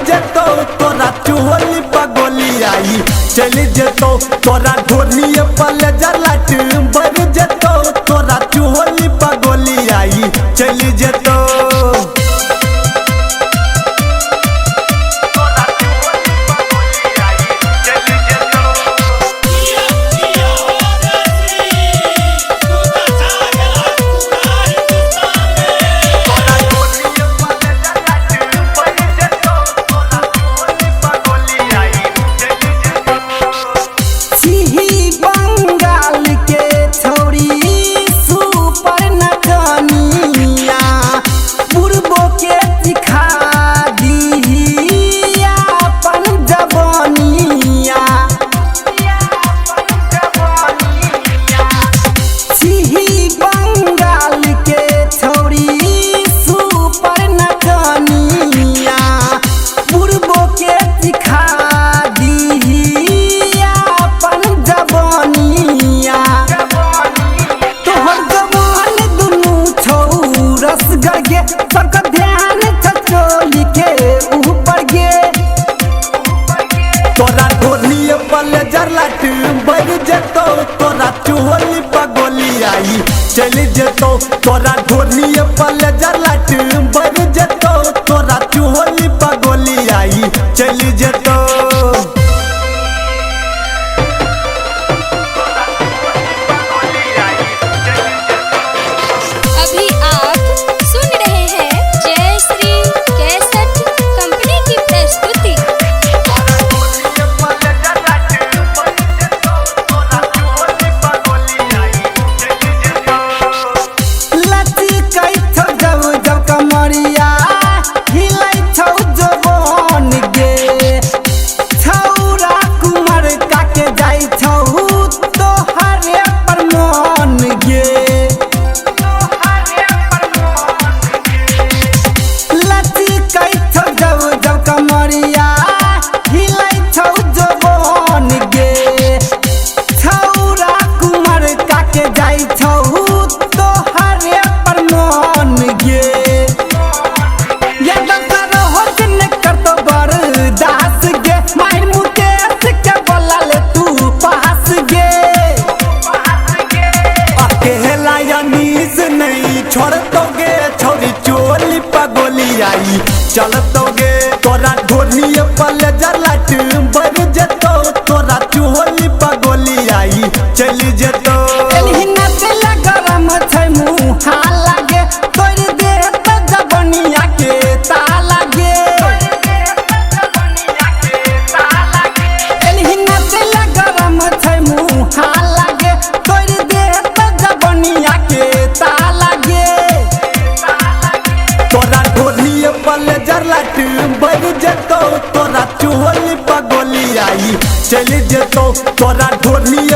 जेतो तोरा चोली पगोली आई चली जेतो तोरा ढोली पल जलाट बढ़ जेतो तोरा चोली पगोली आई चली जेतो सबका ध्यान चचोली के ऊपर गे तोरा ढोली पल जलाट बढ़ जेतो तोरा चोली पगोली आई चली जेतो तोरा ढोली पल जलाट बढ़ जेतो तोरा चोली पगोली आई चली जेतो छोड़तोगे छोरी चोली पगोली आई चलतोगे तोरा ढोली पल जलाट बढ़ जेतो तोरा चोली पगोली आई चली जेतो गरम छै मुँह लागे तोर देह त जबनिया के ताला गे गरम छै मुँह लागे तोर देह त जबनिया के ताला तोरा ढोली पल जलाट बढ़ जेतो तोरा चोली पगोली आई चली जेतो तोरा ढोली